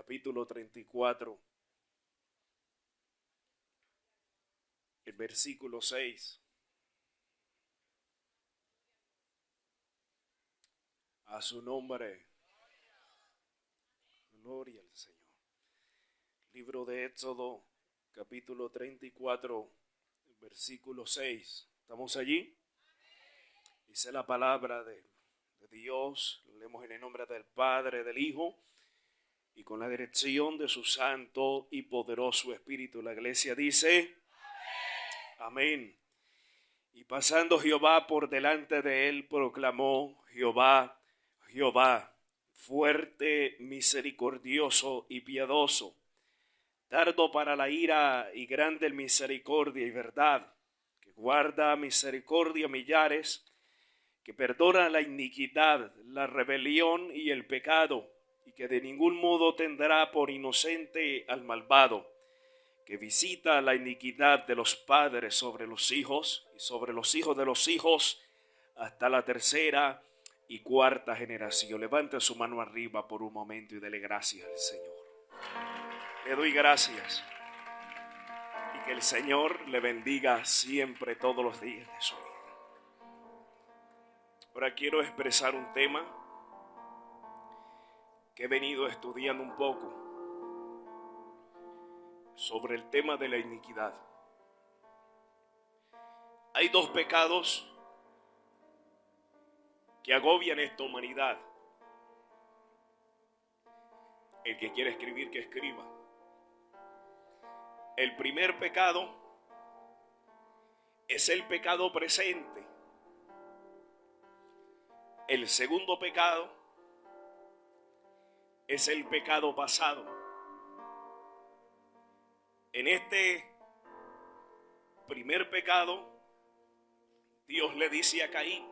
capítulo 34, el versículo 6. A su nombre, gloria al Señor. Libro de Éxodo, capítulo 34, versículo 6. ¿Estamos allí? Dice la palabra de Dios. Lo leemos en el nombre del Padre, del Hijo y con la dirección de su santo y poderoso Espíritu. La iglesia dice: amén. Y pasando Jehová por delante de él, proclamó: Jehová, Jehová, fuerte, misericordioso y piadoso, tardo para la ira y grande en misericordia y verdad, que guarda misericordia a millares, que perdona la iniquidad, la rebelión y el pecado, y que de ningún modo tendrá por inocente al malvado, que visita la iniquidad de los padres sobre los hijos y sobre los hijos de los hijos hasta la tercera y cuarta generación. Levante su mano arriba por un momento y dele gracias al Señor. Le doy gracias y que el Señor le bendiga siempre, todos los días de su vida. Ahora quiero expresar un tema que he venido estudiando un poco sobre el tema de la iniquidad. Hay dos pecados que agobian esta humanidad. El que quiere escribir, que escriba. El primer pecado es el pecado presente. El segundo pecado es el pecado pasado. En este primer pecado, Dios le dice a Caín: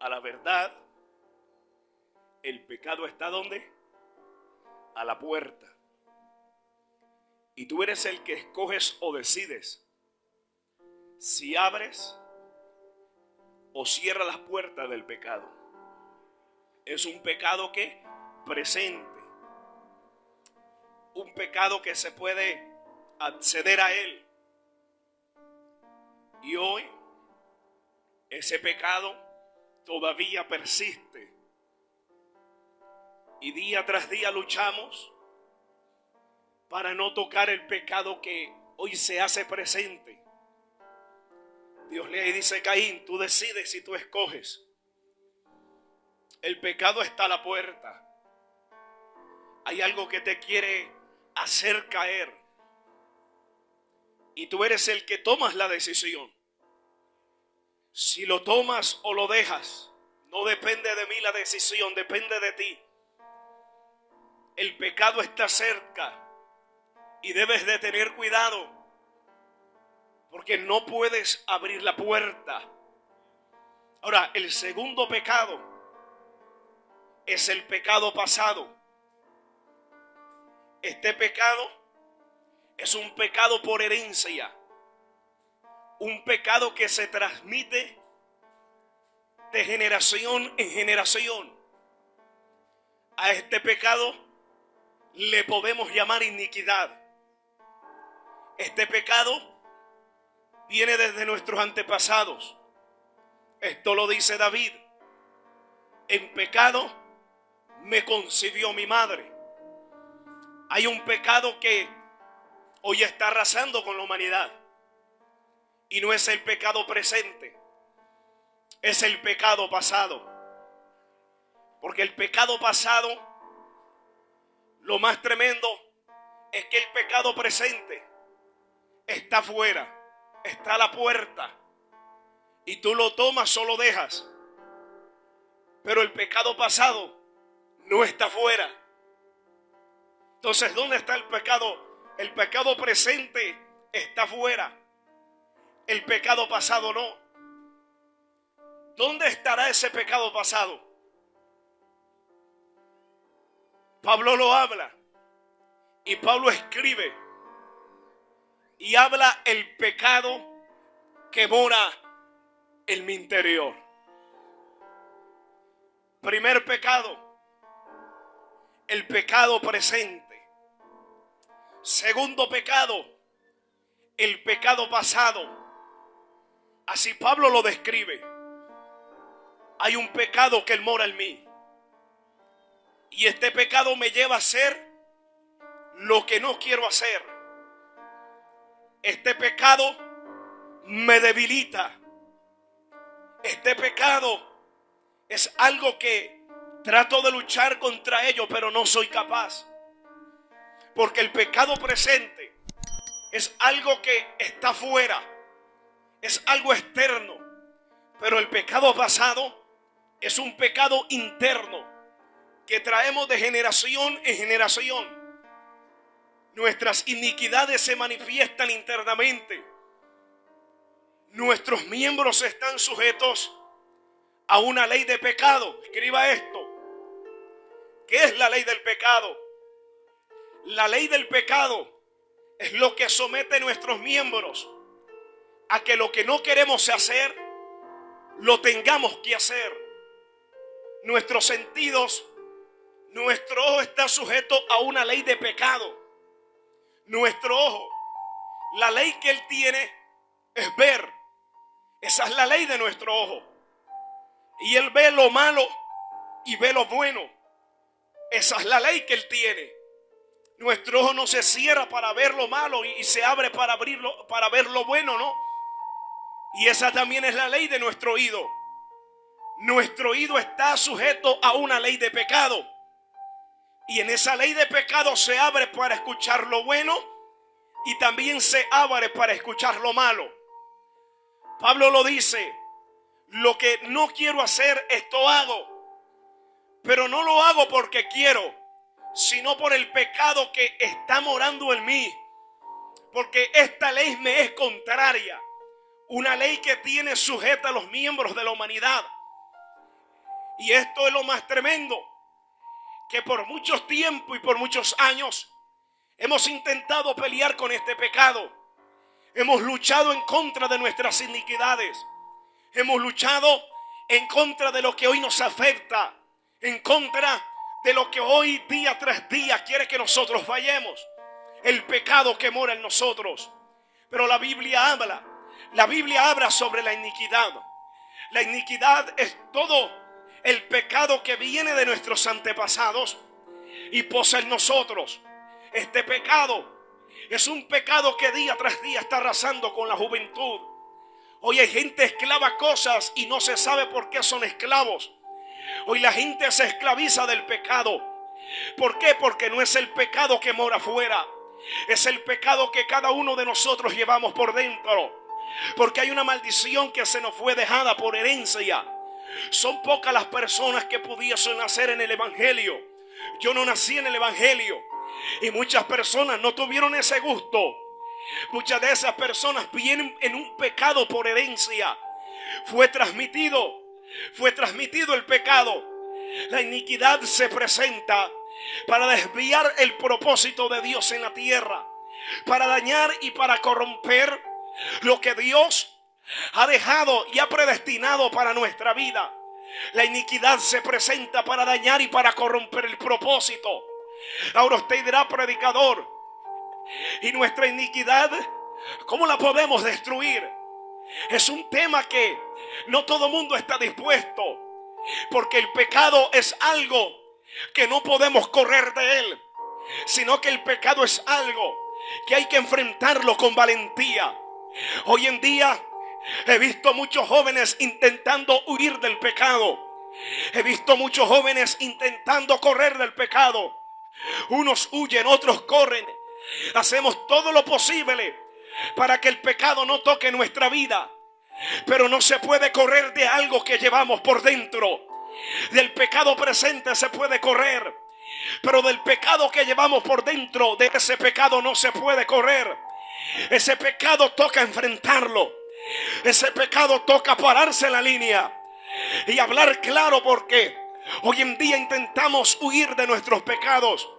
a la verdad, el pecado está ¿dónde? A la puerta. Y tú eres el que escoges o decides si abres o cierras las puertas del pecado. Es un pecado que presente, un pecado que se puede acceder a él. Y hoy ese pecado todavía persiste. Y día tras día luchamos para no tocar el pecado que hoy se hace presente. Dios le dice: Caín, tú decides si tú escoges. El pecado está a la puerta. Hay algo que te quiere hacer caer. Y tú eres el que tomas la decisión. Si lo tomas o lo dejas, no depende de mí la decisión, depende de ti. El pecado está cerca y debes de tener cuidado, porque no puedes abrir la puerta. Ahora, el segundo pecado es el pecado pasado. Este pecado es un pecado por herencia, un pecado que se transmite de generación en generación. A este pecado le podemos llamar iniquidad. Este pecado viene desde nuestros antepasados. Esto lo dice David: en pecado me concibió mi madre. Hay un pecado que hoy está arrasando con la humanidad. Y no es el pecado presente, es el pecado pasado. Porque el pecado pasado, lo más tremendo es que el pecado presente está afuera, está a la puerta. Y tú lo tomas o lo dejas. Pero el pecado pasado no está afuera. Entonces, ¿dónde está el pecado? El pecado presente está afuera. El pecado pasado no. ¿Dónde estará ese pecado pasado? Pablo lo habla. Y Pablo escribe. Y habla el pecado que mora en mi interior. Primer pecado. el pecado presente. Segundo pecado, el pecado pasado. Así Pablo lo describe. Hay un pecado que mora en mí. Y este pecado me lleva a hacer lo que no quiero hacer. Este pecado me debilita. Este pecado es algo que trato de luchar contra ello, pero no soy capaz. Porque el pecado presente es algo que está fuera, es algo externo. Pero el pecado pasado es un pecado interno que traemos de generación en generación. Nuestras iniquidades se manifiestan internamente. Nuestros miembros están sujetos a una ley de pecado. Escriba esto. ¿Qué es la ley del pecado? La ley del pecado es lo que somete nuestros miembros a que lo que no queremos hacer, lo tengamos que hacer. Nuestros sentidos, nuestro ojo está sujeto a una ley de pecado. Nuestro ojo, la ley que él tiene es ver. Esa es la ley de nuestro ojo. Y él ve lo malo y ve lo bueno. Esa es la ley que él tiene. Nuestro ojo no se cierra para ver lo malo y se abre para abrirlo, para ver lo bueno, ¿no? Y esa también es la ley de nuestro oído. Nuestro oído está sujeto a una ley de pecado. Y en esa ley de pecado se abre para escuchar lo bueno y también se abre para escuchar lo malo. Pablo lo dice: lo que no quiero hacer, esto hago. Pero no lo hago porque quiero, sino por el pecado que está morando en mí. Porque esta ley me es contraria. Una ley que tiene sujeta a los miembros de la humanidad. Y esto es lo más tremendo, que por mucho tiempo y por muchos años hemos intentado pelear con este pecado. Hemos luchado en contra de nuestras iniquidades. Hemos luchado en contra de lo que hoy nos afecta, en contra de lo que hoy día tras día quiere que nosotros fallemos. El pecado que mora en nosotros. Pero la Biblia habla sobre la iniquidad. La iniquidad es todo el pecado que viene de nuestros antepasados y posa en nosotros. Este pecado es un pecado que día tras día está arrasando con la juventud. Hoy hay gente esclava a cosas y no se sabe por qué son esclavos. Hoy la gente se esclaviza del pecado. ¿Por qué? Porque no es el pecado que mora afuera. Es el pecado que cada uno de nosotros llevamos por dentro. Porque hay una maldición que se nos fue dejada por herencia. Son pocas las personas que pudiesen nacer en el evangelio. Yo no nací en el evangelio. Y muchas personas no tuvieron ese gusto. Muchas de esas personas vienen en un pecado por herencia. Fue transmitido el pecado. La iniquidad se presenta para desviar el propósito de Dios en la tierra, para dañar y para corromper lo que Dios ha dejado y ha predestinado para nuestra vida. La iniquidad se presenta para dañar y para corromper el propósito. Ahora usted dirá: predicador, ¿y nuestra iniquidad cómo la podemos destruir? Es un tema que no todo mundo está dispuesto, porque el pecado es algo que no podemos correr de él, sino que el pecado es algo que hay que enfrentarlo con valentía. Hoy en día he visto muchos jóvenes intentando huir del pecado. He visto muchos jóvenes intentando correr del pecado. Unos huyen, otros corren. Hacemos todo lo posible para que el pecado no toque nuestra vida. Pero no se puede correr de algo que llevamos por dentro. Del pecado presente se puede correr, pero del pecado que llevamos por dentro, de ese pecado no se puede correr. Ese pecado toca enfrentarlo. Ese pecado toca pararse en la línea y hablar claro, porque hoy en día intentamos huir de nuestros pecados,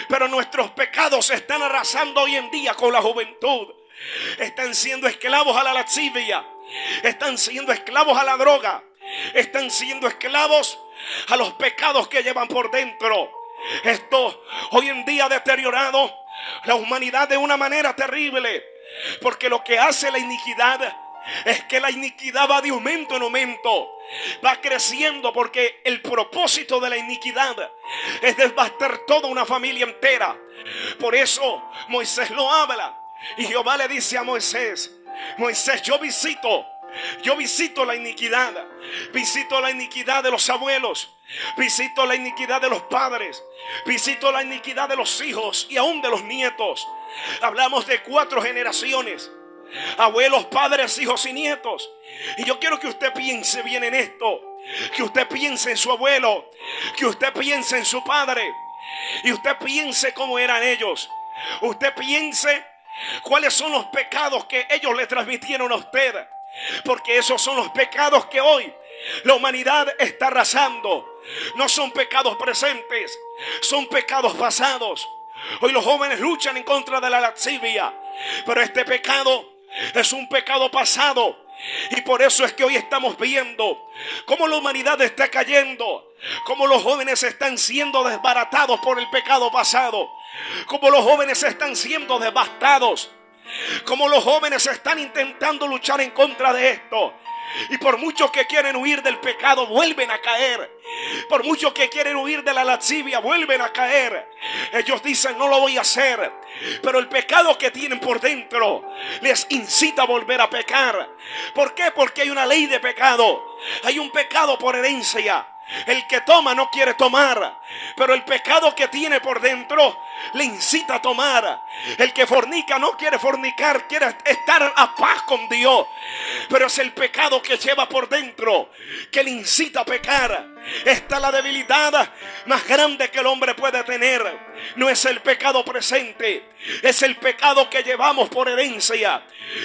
pero nuestros pecados están arrasando hoy en día con la juventud. Están siendo esclavos a la lascivia, están siendo esclavos a la droga, están siendo esclavos a los pecados que llevan por dentro. Esto hoy en día ha deteriorado la humanidad de una manera terrible, porque lo que hace la iniquidad es que la iniquidad va de aumento en aumento, va creciendo, porque el propósito de la iniquidad es devastar toda una familia entera. Por eso Moisés lo habla, y Jehová le dice a Moisés: Moisés, yo visito la iniquidad. Visito la iniquidad de los abuelos. Visito la iniquidad de los padres. Visito la iniquidad de los hijos y aún de los nietos. Hablamos de 4 generaciones: abuelos, padres, hijos y nietos. Y yo quiero que usted piense bien en esto. Que usted piense en su abuelo. Que usted piense en su padre. Y usted piense cómo eran ellos. Usted piense cuáles son los pecados que ellos le transmitieron a usted. Porque esos son los pecados que hoy la humanidad está arrasando. No son pecados presentes, son pecados pasados. Hoy los jóvenes luchan en contra de la lascivia, pero este pecado es un pecado pasado. Y por eso es que hoy estamos viendo cómo la humanidad está cayendo, cómo los jóvenes están siendo desbaratados por el pecado pasado, cómo los jóvenes están siendo devastados, cómo los jóvenes están intentando luchar en contra de esto. Y por muchos que quieren huir del pecado, vuelven a caer. Por muchos que quieren huir de la lascivia, vuelven a caer. Ellos dicen: no lo voy a hacer. Pero el pecado que tienen por dentro les incita a volver a pecar. ¿Por qué? Porque hay una ley de pecado. Hay un pecado por herencia. El que toma no quiere tomar, pero el pecado que tiene por dentro le incita a tomar. El que fornica no quiere fornicar, quiere estar a paz con Dios, pero es el pecado que lleva por dentro que le incita a pecar. Esta es la debilidad más grande que el hombre puede tener. No es el pecado presente, es el pecado que llevamos por herencia.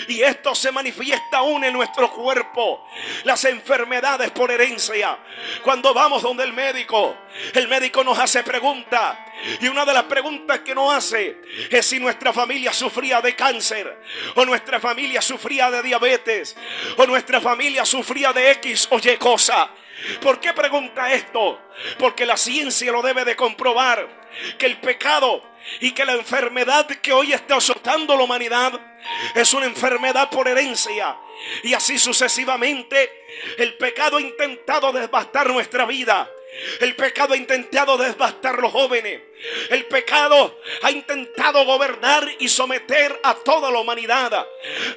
Y esto se manifiesta aún en nuestro cuerpo. Las enfermedades por herencia. Cuando vamos donde el médico nos hace preguntas. Y una de las preguntas que nos hace es si nuestra familia sufría de cáncer, o nuestra familia sufría de diabetes, o nuestra familia sufría de X o Y cosa. ¿Por qué pregunta esto? Porque la ciencia lo debe de comprobar, que el pecado y que la enfermedad que hoy está azotando la humanidad es una enfermedad por herencia. Y así sucesivamente, el pecado ha intentado devastar nuestra vida. El pecado ha intentado devastar los jóvenes. El pecado ha intentado gobernar y someter a toda la humanidad.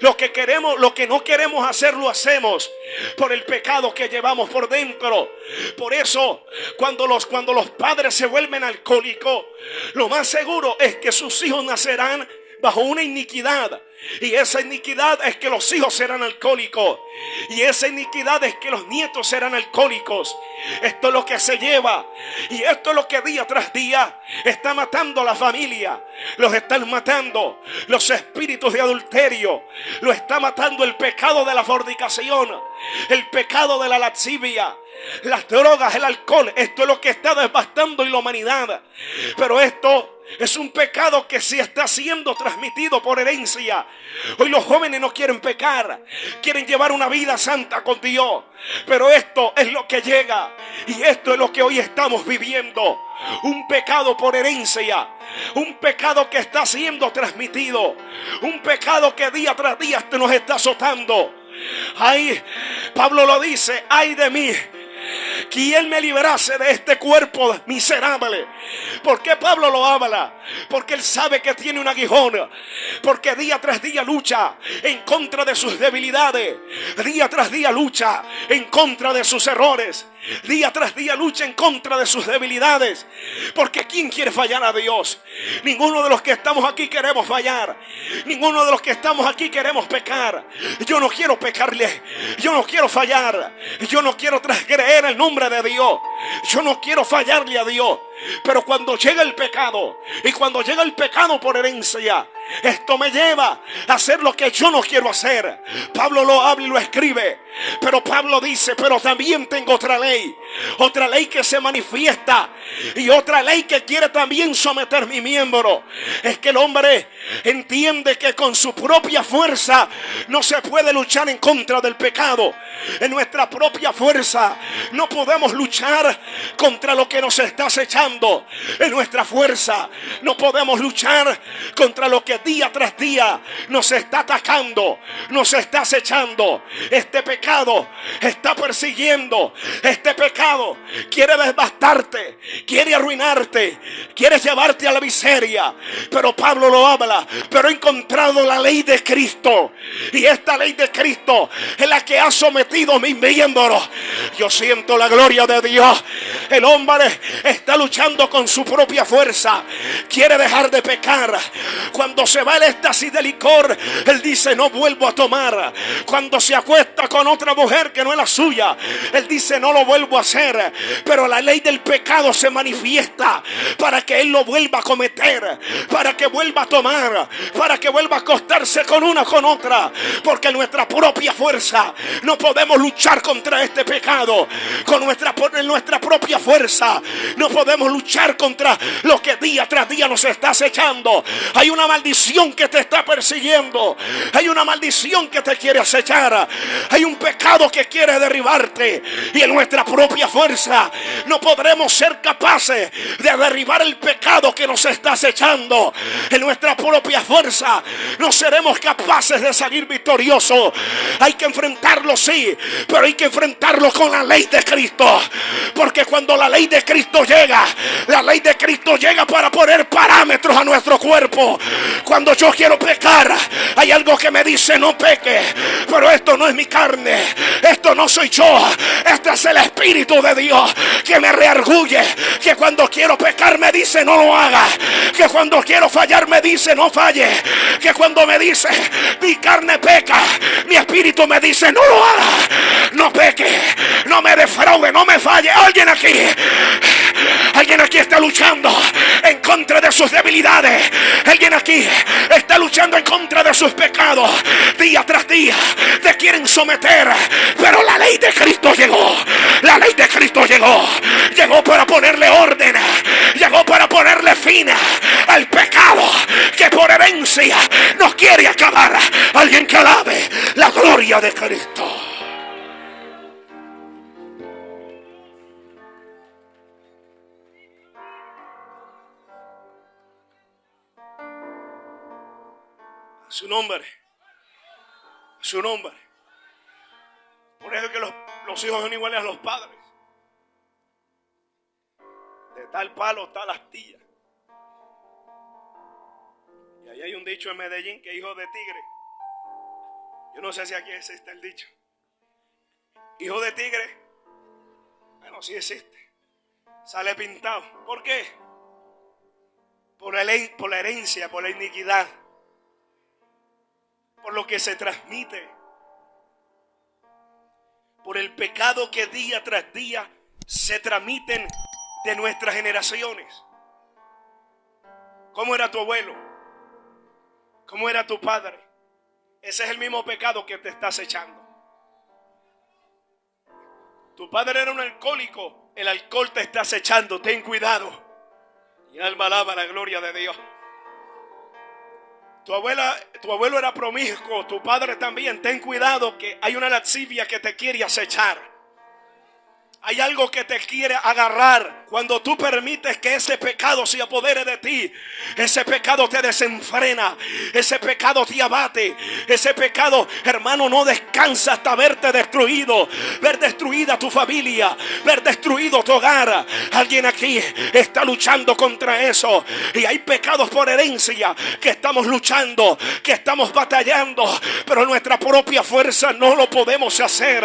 Lo que no queremos hacer, lo hacemos por el pecado que llevamos por dentro. Por eso, cuando los padres se vuelven alcohólicos, lo más seguro es que sus hijos nacerán bajo una iniquidad. Y esa iniquidad es que los hijos serán alcohólicos. Y esa iniquidad es que los nietos serán alcohólicos. Esto es lo que se lleva. Y esto es lo que día tras día está matando a la familia. Los están matando los espíritus de adulterio. Lo está matando el pecado de la fornicación, el pecado de la lascivia, las drogas, el alcohol. Esto es lo que está devastando en la humanidad. Pero esto es un pecado que se está siendo transmitido por herencia. Hoy los jóvenes no quieren pecar, quieren llevar una vida santa con Dios. Pero esto es lo que llega, y esto es lo que hoy estamos viviendo. Un pecado por herencia, un pecado que está siendo transmitido, un pecado que día tras día nos está azotando. Ay, Pablo lo dice: ay de mí, ¿quién me librase de este cuerpo miserable? ¿Por qué Pablo lo habla? Porque él sabe que tiene un aguijón. Porque día tras día lucha en contra de sus debilidades. Día tras día lucha en contra de sus errores. Día tras día lucha en contra de sus debilidades. Porque ¿quién quiere fallar a Dios? Ninguno de los que estamos aquí queremos fallar. Ninguno de los que estamos aquí queremos pecar. Yo no quiero pecarle. Yo no quiero fallar. Yo no quiero transgredir el nombre de Dios. Yo no quiero fallarle a Dios. Pero cuando llega el pecado, y cuando llega el pecado por herencia, esto me lleva a hacer lo que yo no quiero hacer. Pablo lo habla y lo escribe. Pero Pablo dice: pero también tengo otra ley. otra ley que se manifiesta y otra ley que quiere también someter mi miembro. Es que el hombre entiende que con su propia fuerza no se puede luchar en contra del pecado. En nuestra propia fuerza no podemos luchar contra lo que nos está acechando. En nuestra fuerza no podemos luchar contra lo que día tras día nos está atacando, nos está acechando. Este pecado está persiguiendo. Este pecado quiere devastarte, quiere arruinarte, quiere llevarte a la miseria. Pero Pablo lo habla. Pero he encontrado la ley de Cristo, y esta ley de Cristo es la que ha sometido mis miembros. Yo siento la gloria de Dios. El hombre está luchando con su propia fuerza. Quiere dejar de pecar. Cuando se va el éxtasis de licor, él dice: no vuelvo a tomar. Cuando se acuesta con otra mujer que no es la suya, él dice: no lo vuelvo a hacer. Pero la ley del pecado se manifiesta para que él lo vuelva a cometer, para que vuelva a tomar, para que vuelva a acostarse con una con otra. Porque en nuestra propia fuerza no podemos luchar contra este pecado. Con nuestra propia fuerza no podemos luchar contra lo que día tras día nos está acechando. Hay una maldición que te está persiguiendo. Hay una maldición que te quiere acechar. Hay un pecado que quiere derribarte. Y en nuestra propia fuerza no podremos ser capaces de derribar el pecado que nos está acechando. En nuestra propia fuerza no seremos capaces de salir victoriosos. Hay que enfrentarlo, sí, pero hay que enfrentarlo con la ley de Cristo. Porque cuando la ley de Cristo llega, la ley de Cristo llega para poner parámetros a nuestro cuerpo. Cuando yo quiero pecar, hay algo que me dice: no peque. Pero esto no es mi carne, esto no soy yo, este es el Espíritu de Dios que me reargulle. Que cuando quiero pecar me dice: no lo haga. Que cuando quiero fallar me dice: no falle. Que cuando me dice: mi carne peca, mi espíritu me dice: no lo haga, no peque, no me defraude, no me falle. Alguien aquí está luchando en contra de sus debilidades. Alguien aquí está luchando en contra de sus pecados. Día tras día te quieren someter, pero la ley de Cristo llegó. La ley de Cristo llegó. Llegó para ponerle orden. Llegó para ponerle fin al pecado que por herencia nos quiere acabar. Alguien que alabe la gloria de Cristo. Su nombre. Su nombre. Por eso es que los hijos son iguales a los padres. De tal palo, tal astilla. Y ahí hay un dicho en Medellín que hijo de tigre. Yo no sé si aquí existe el dicho. Hijo de tigre. Bueno, sí existe. Sale pintado. ¿Por qué? Por la herencia, por la iniquidad. Por lo que se transmite, por el pecado que día tras día se transmiten de nuestras generaciones. ¿Cómo era tu abuelo? ¿Cómo era tu padre? Ese es el mismo pecado que te está acechando. Tu padre era un alcohólico, el alcohol te está acechando, ten cuidado. Y alma alaba la gloria de Dios. Tu abuelo era promiscuo, tu padre también. Ten cuidado que hay una lascivia que te quiere acechar. Hay algo que te quiere agarrar. Cuando tú permites que ese pecado se apodere de ti, ese pecado te desenfrena, ese pecado te abate, ese pecado, hermano, no descansa hasta verte destruido, ver destruida tu familia, ver destruido tu hogar. Alguien aquí está luchando contra eso. Y hay pecados por herencia que estamos luchando, que estamos batallando, pero nuestra propia fuerza no lo podemos hacer.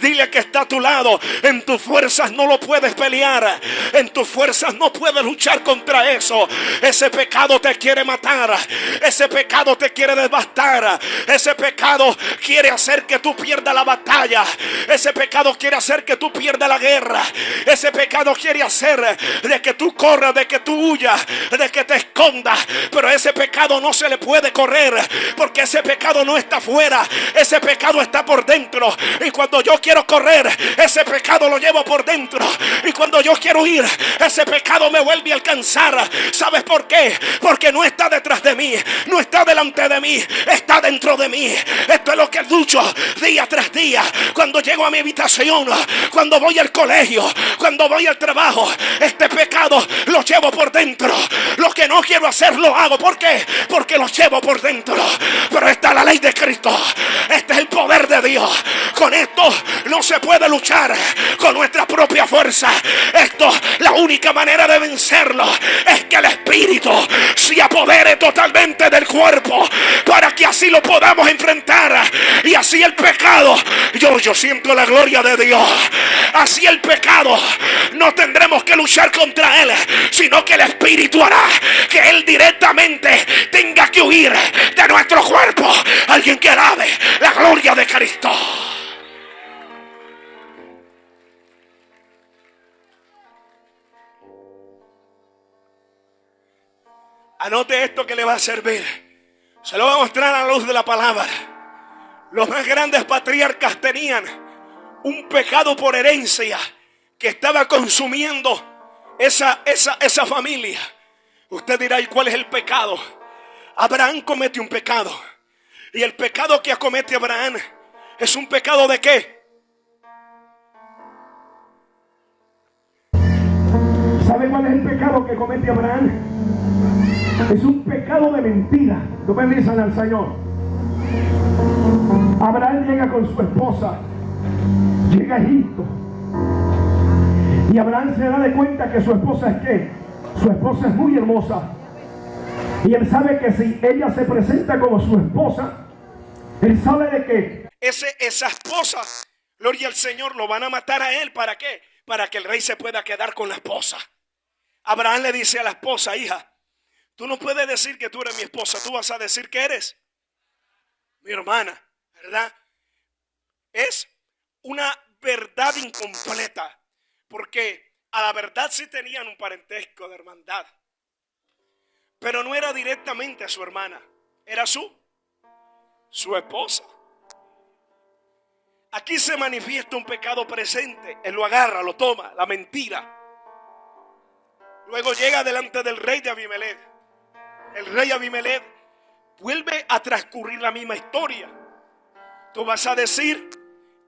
Dile que está a tu lado: en tus fuerzas no lo puedes pelear, en tus fuerzas no puedes luchar contra eso. Ese pecado te quiere matar, ese pecado te quiere devastar, ese pecado quiere hacer que tú pierdas la batalla, ese pecado quiere hacer que tú pierdas la guerra, ese pecado quiere hacer de que tú corras, de que tú huyas, de que te escondas. Pero ese pecado no se le puede correr, porque ese pecado no está afuera, ese pecado está por dentro. Y cuando yo quiero correr, ese pecado lo llevo por dentro. Y cuando yo quiero huir, ese pecado me vuelve a alcanzar. ¿Sabes por qué? Porque no está detrás de mí, no está delante de mí, está dentro de mí. Esto es lo que lucho día tras día. Cuando llego a mi habitación, cuando voy al colegio, cuando voy al trabajo, este pecado lo llevo por dentro. Lo que no quiero hacer lo hago. ¿Por qué? Porque lo llevo por dentro. Pero esta es la ley de Cristo. Este es el poder de Dios. Con esto no se puede luchar con nuestra propia fuerza. Esto, la única manera de vencerlo es que el Espíritu se apodere totalmente del cuerpo, para que así lo podamos enfrentar. Y así el pecado, yo siento la gloria de Dios. Así el pecado no tendremos que luchar contra él, sino que el Espíritu hará que él directamente tenga que huir de nuestro cuerpo. Alguien que alabe la gloria de Cristo. Anote esto que le va a servir. Se lo voy a mostrar a la luz de la palabra. Los más grandes patriarcas tenían un pecado por herencia que estaba consumiendo esa familia. Usted dirá, ¿y cuál es el pecado? Abraham comete un pecado. Y el pecado que acomete Abraham es un pecado ¿de qué? ¿Sabe cuál es el pecado que comete Abraham? Es un pecado de mentira. No me dicen al Señor. Abraham llega con su esposa, llega a Egipto, y Abraham se da de cuenta que su esposa es ¿qué? Su esposa es muy hermosa, y él sabe que si ella se presenta como su esposa, él sabe de que esa esposa, gloria al Señor, lo van a matar a él. ¿Para qué? Para que el rey se pueda quedar con la esposa. Abraham le dice a la esposa: hija, tú no puedes decir que tú eres mi esposa, tú vas a decir que eres mi hermana, ¿verdad? Es una verdad incompleta, porque a la verdad sí tenían un parentesco de hermandad, pero no era directamente su hermana, era su esposa. Aquí se manifiesta un pecado presente. Él lo agarra, lo toma, la mentira. Luego llega delante del rey de Abimelech. El rey Abimelech vuelve a transcurrir la misma historia. Tú vas a decir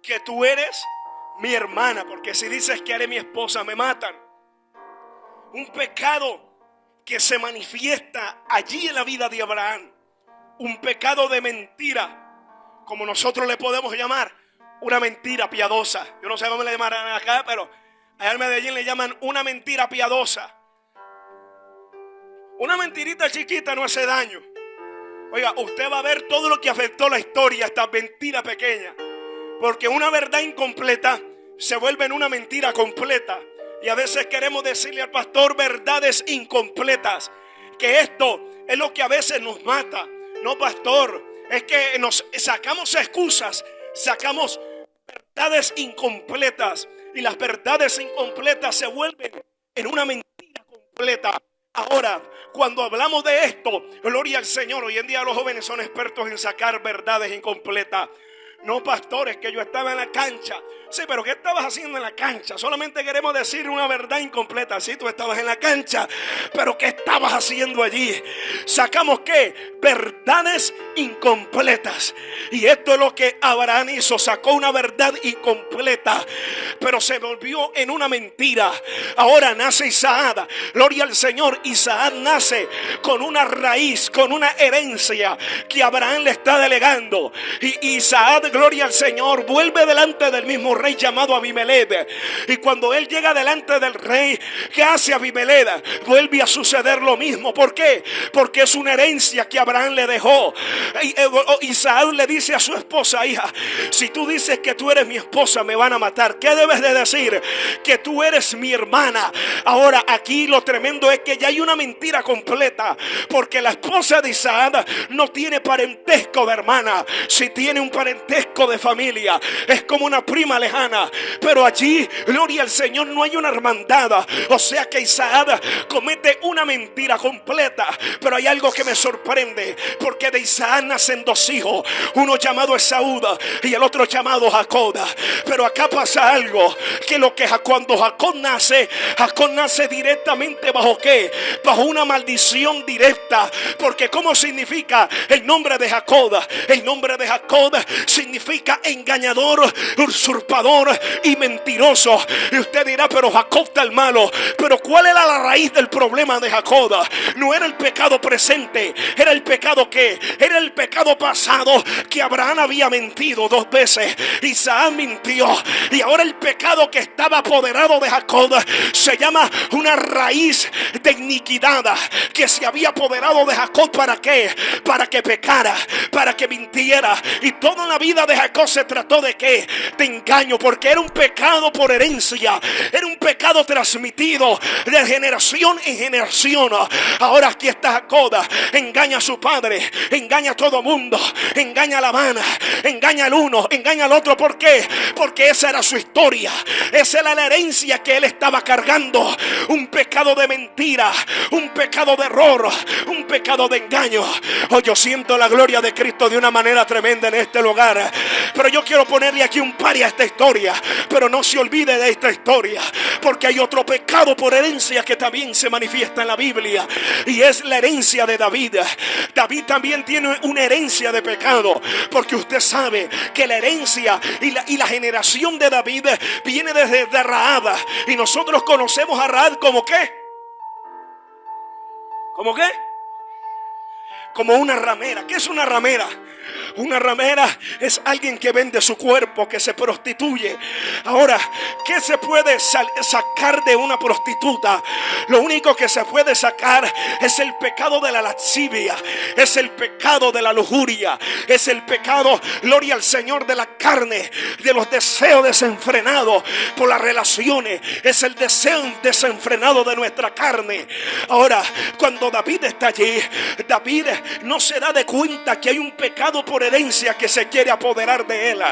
que tú eres mi hermana, porque si dices que eres mi esposa me matan. Un pecado que se manifiesta allí en la vida de Abraham. Un pecado de mentira, como nosotros le podemos llamar una mentira piadosa. Yo no sé cómo le llamarán acá, pero allá en Medellín le llaman una mentira piadosa. Una mentirita chiquita no hace daño. Oiga, usted va a ver todo lo que afectó la historia, esta mentira pequeña. Porque una verdad incompleta se vuelve en una mentira completa. Y a veces queremos decirle al pastor verdades incompletas, que esto es lo que a veces nos mata. No, pastor, es que nos sacamos excusas, sacamos verdades incompletas. Y las verdades incompletas se vuelven en una mentira completa. Ahora, cuando hablamos de esto, gloria al Señor, hoy en día los jóvenes son expertos en sacar verdades incompletas. No, pastores, que yo estaba en la cancha. Sí, pero ¿qué estabas haciendo en la cancha? Solamente queremos decir una verdad incompleta. Sí, tú estabas en la cancha, pero ¿qué estabas haciendo allí? Sacamos ¿qué? Verdades incompletas. Y esto es lo que Abraham hizo. Sacó una verdad incompleta, pero se volvió en una mentira. Ahora nace Isaac. Gloria al Señor. Isaac nace con una raíz, con una herencia que Abraham le está delegando. Y Isaac, gloria al Señor, vuelve delante del mismo rey llamado Abimelech. Y cuando él llega delante del rey, ¿qué hace Abimelech? Vuelve a suceder lo mismo. ¿Por qué? Porque es una herencia que Abraham le dejó. Isaac le dice a su esposa: hija, si tú dices que tú eres mi esposa me van a matar. ¿Qué debes de decir? Que tú eres mi hermana. Ahora aquí lo tremendo es que ya hay una mentira completa, porque la esposa de Isaac no tiene parentesco de hermana. Si tiene un parentesco de familia, es como una prima lejana, pero allí, gloria al Señor, no hay una hermandad. O sea que Isaac comete una mentira completa. Pero hay algo que me sorprende, porque de Isaac nacen dos hijos, uno llamado Esaú y el otro llamado Jacob. Pero acá pasa algo, que cuando Jacob nace directamente ¿bajo qué? Bajo una maldición directa. Porque ¿cómo significa el nombre de Jacob? El nombre de Jacob significa engañador, usurpador y mentiroso. Y usted dirá, pero Jacob tal malo. Pero ¿cuál era la raíz del problema de Jacob? No era el pecado presente, era el pecado que era el pecado pasado, que Abraham había mentido 2 veces, Isaac mintió, y ahora el pecado que estaba apoderado de Jacob se llama una raíz de iniquidad que se había apoderado de Jacob. ¿Para qué? Para que pecara, para que mintiera. Y toda la vida de Jacob se trató de qué? De engaño, porque era un pecado por herencia, era un pecado transmitido de generación en generación. Ahora aquí está Jacob, engaña a su padre, engaña a todo mundo, engaña a la mano, engaña al uno, engaña al otro. ¿Por qué? Porque esa era su historia, esa era la herencia que él estaba cargando. Un pecado de mentira, un pecado de error, un pecado de engaño. Oh, yo siento la gloria de Cristo de una manera tremenda en este lugar. Pero yo quiero ponerle aquí un pari a esta historia. Pero no se olvide de esta historia, porque hay otro pecado por herencia que también se manifiesta en la Biblia, y es la herencia de David. David también tiene una herencia de pecado, porque usted sabe que la herencia y la generación de David viene desde Rahab, y nosotros conocemos a Rahab como ¿qué? ¿Cómo qué? Como una ramera. ¿Qué es una ramera? Una ramera es alguien que vende su cuerpo, que se prostituye. Ahora, ¿qué se puede sacar de una prostituta? Lo único que se puede sacar es el pecado de la lascivia, es el pecado de la lujuria, es el pecado, gloria al Señor, de la carne, de los deseos desenfrenados por las relaciones. Es el deseo desenfrenado de nuestra carne. Ahora, cuando David está allí, David no se da de cuenta que hay un pecado por herencia que se quiere apoderar de él.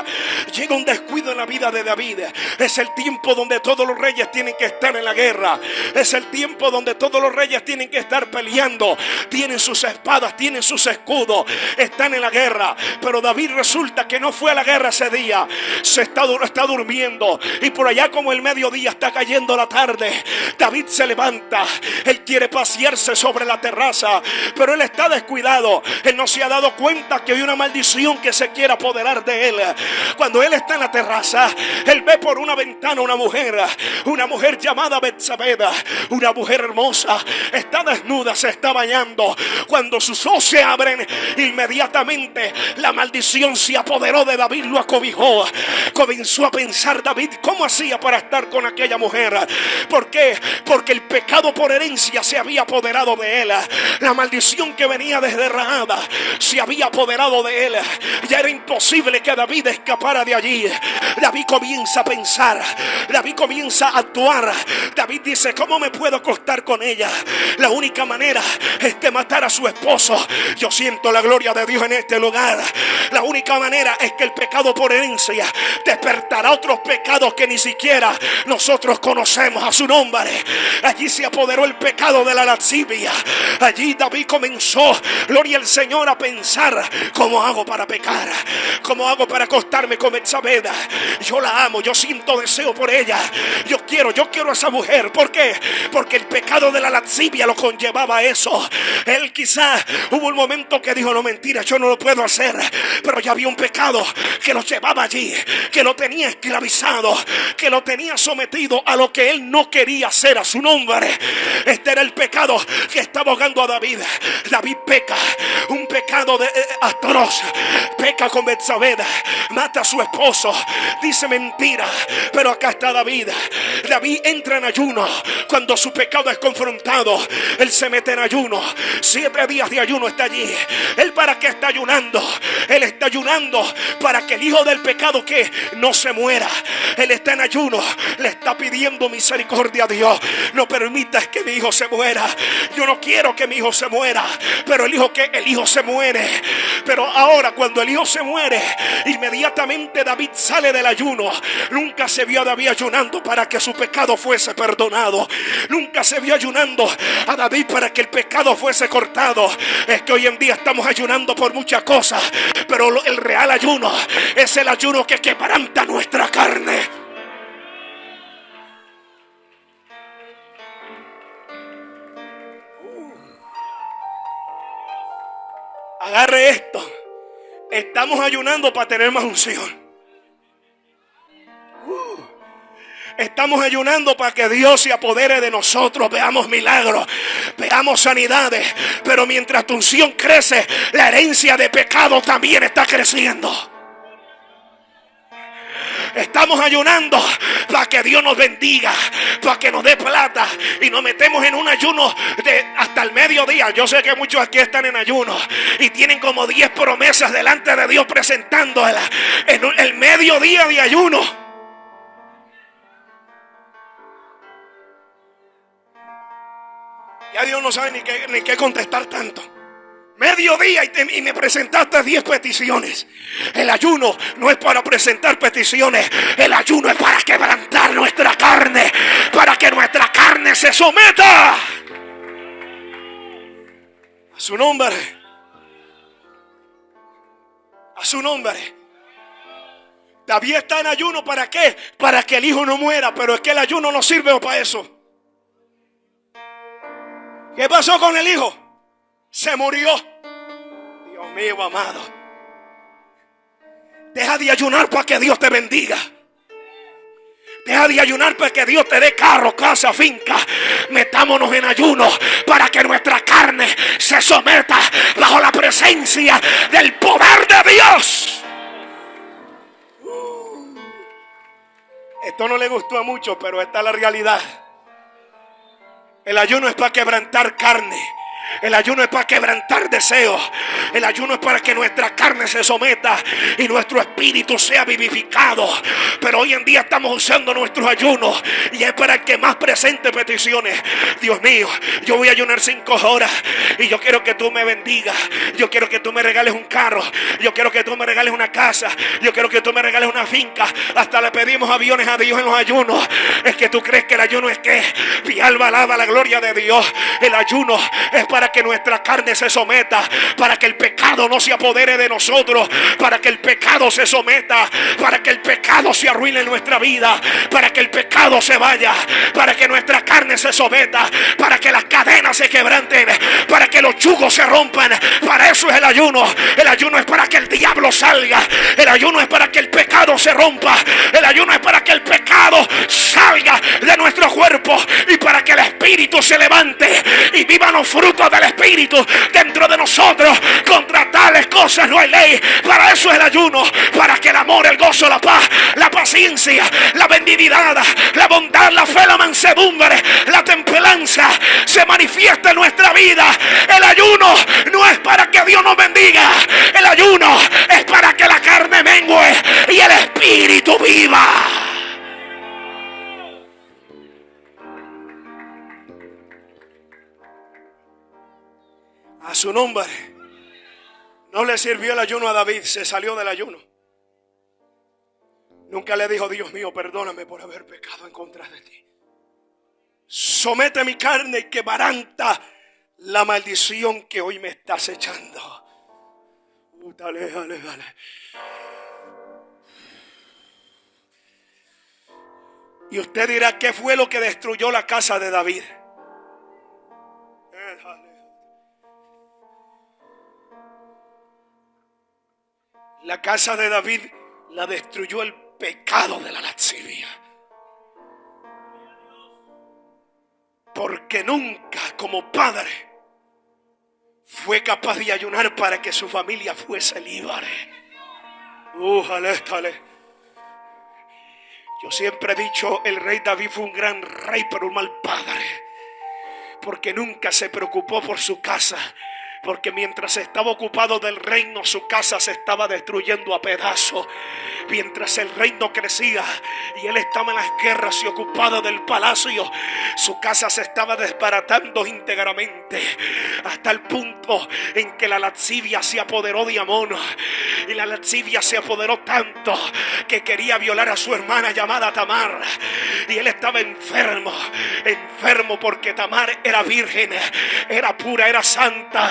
Llega un descuido en la vida de David. Es el tiempo donde todos los reyes tienen que estar en la guerra. Es el tiempo donde todos los reyes tienen que estar peleando. Tienen sus espadas, tienen sus escudos, están en la guerra. Pero David resulta que no fue a la guerra ese día. Está durmiendo, y por allá como el mediodía está cayendo la tarde, David se levanta. Él quiere pasearse sobre la terraza, pero él está descuidado. Él no se ha dado cuenta que hay una maldición que se quiere apoderar de él. Cuando él está en la terraza, él ve por una ventana una mujer llamada Betsabé, una mujer hermosa, está desnuda, se está bañando. Cuando sus ojos se abren, inmediatamente la maldición se apoderó de David, lo acobijó. Comenzó a pensar David cómo hacía para estar con aquella mujer. ¿Por qué? Porque el pecado por herencia se había apoderado de él. La maldición que venía desde Rahab se había apoderado de él. Ya era imposible que David escapara de allí. David comienza a pensar, David comienza a actuar. David dice: ¿cómo me puedo acostar con ella? La única manera es de matar a su esposo. Yo siento la gloria de Dios en este lugar. La única manera es que el pecado por herencia despertará otros pecados que ni siquiera nosotros conocemos a su nombre. Allí se apoderó el pecado de la lascivia. Allí David comenzó, gloria al Señor, a pensar: ¿cómo hago para pecar? ¿Cómo hago para acostarme con Betsabé? Yo la amo, yo siento deseo por ella. Yo quiero a esa mujer. ¿Por qué? Porque el pecado de la lascivia lo conllevaba a eso. Él quizá hubo un momento que dijo: no, mentira, yo no lo puedo hacer. Pero ya había un pecado que lo llevaba allí, que lo tenía esclavizado, que lo tenía sometido a lo que él no quería hacer a su nombre. Este era el pecado que estaba ahogando a David. David peca, un pecado atroz. Peca con Betsabé, mata a su esposo, dice mentira. Pero acá está David. David entra en ayuno. Cuando su pecado es confrontado, él se mete en ayuno. 7 días de ayuno está allí. ¿Él para qué está ayunando? Él está ayunando para que el hijo del pecado que no se muera. Él está en ayuno. Le está pidiendo misericordia a Dios. No permitas que mi hijo se muera. Yo no quiero que mi hijo se muera, pero el hijo se muere. Pero ahora, cuando el hijo se muere, inmediatamente David sale del ayuno. Nunca se vio a David ayunando para que su pecado fuese perdonado. Nunca se vio ayunando a David para que el pecado fuese cortado. Es que hoy en día estamos ayunando por muchas cosas, pero el real ayuno es el ayuno que quebranta nuestra carne. Agarre esto. Estamos ayunando para tener más unción. Estamos ayunando para que Dios se apodere de nosotros. Veamos milagros, veamos sanidades. Pero mientras tu unción crece, la herencia de pecado también está creciendo. Estamos ayunando para que Dios nos bendiga, para que nos dé plata. Y nos metemos en un ayuno de hasta el mediodía. Yo sé que muchos aquí están en ayuno y tienen como 10 promesas delante de Dios presentándolas en el mediodía de ayuno. Ya Dios no sabe ni qué contestar tanto. Mediodía y me presentaste 10 peticiones. El ayuno no es para presentar peticiones. El ayuno es para quebrantar nuestra carne, para que nuestra carne se someta a su nombre. A su nombre. David está en ayuno, ¿para qué? Para que el hijo no muera. Pero es que el ayuno no sirve para eso. ¿Qué pasó con el hijo? Se murió. Dios mío, amado. Deja de ayunar para que Dios te bendiga. Deja de ayunar para que Dios te dé carro, casa, finca. Metámonos en ayuno para que nuestra carne se someta bajo la presencia del poder de Dios. Esto no le gustó a muchos, pero esta es la realidad. El ayuno es para quebrantar carne. El ayuno es para quebrantar deseos. El ayuno es para que nuestra carne se someta y nuestro espíritu sea vivificado. Pero hoy en día estamos usando nuestros ayunos y es para el que más presente peticiones. Dios mío, yo voy a ayunar 5 horas y yo quiero que tú me bendigas. Yo quiero que tú me regales un carro. Yo quiero que tú me regales una casa. Yo quiero que tú me regales una finca. Hasta le pedimos aviones a Dios en los ayunos. Es que tú crees que el ayuno es que mi alma alaba la gloria de Dios. El ayuno es para que nuestra carne se someta, para que el pecado no se apodere de nosotros, para que el pecado se someta, para que el pecado se arruine en nuestra vida, para que el pecado se vaya, para que nuestra carne se someta, para que las cadenas se quebranten, para que los yugos se rompan. Para eso es el ayuno. El ayuno es para que el diablo salga. El ayuno es para que el pecado se rompa. El ayuno es para que el pecado salga de nuestro cuerpo y para que el espíritu se levante y vivan los frutos del espíritu dentro de nosotros. Contra tales cosas no hay ley. Para eso es el ayuno, para que el amor, el gozo, la paz, la paciencia, la benignidad, la bondad, la fe, la mansedumbre, la templanza se manifiesta en nuestra vida. El ayuno no es para que Dios nos bendiga. El ayuno es para que la carne mengue y el espíritu viva. A su nombre. No le sirvió el ayuno a David, se salió del ayuno. Nunca le dijo: Dios mío, perdóname por haber pecado en contra de ti. Somete mi carne y quebranta la maldición que hoy me estás echando. Dale. Y usted dirá: ¿qué fue lo que destruyó la casa de David? La casa de David la destruyó el pecado de la lascivia. Porque nunca como padre fue capaz de ayunar para que su familia fuese libre. Yo siempre he dicho, el rey David fue un gran rey, pero un mal padre. Porque nunca se preocupó por su casa. Porque mientras estaba ocupado del reino, su casa se estaba destruyendo a pedazos. mientras el reino crecía y él estaba en las guerras y ocupado del palacio, su casa se estaba desbaratando íntegramente, hasta el punto en que la lascivia se apoderó de Amón. Y la lascivia se apoderó tanto que quería violar a su hermana llamada Tamar. Y él estaba enfermo porque Tamar era virgen, era pura, era santa,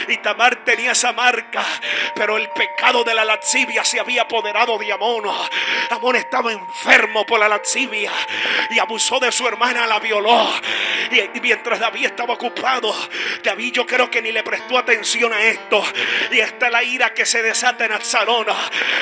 y Tamar tenía esa marca. Pero el pecado de la lascivia se había apoderado de Amón. Amón estaba enfermo por la lascivia y abusó de su hermana, la violó. Y mientras David estaba ocupado, David yo creo que ni le prestó atención a esto. Y esta es la ira que se desata en Absalón.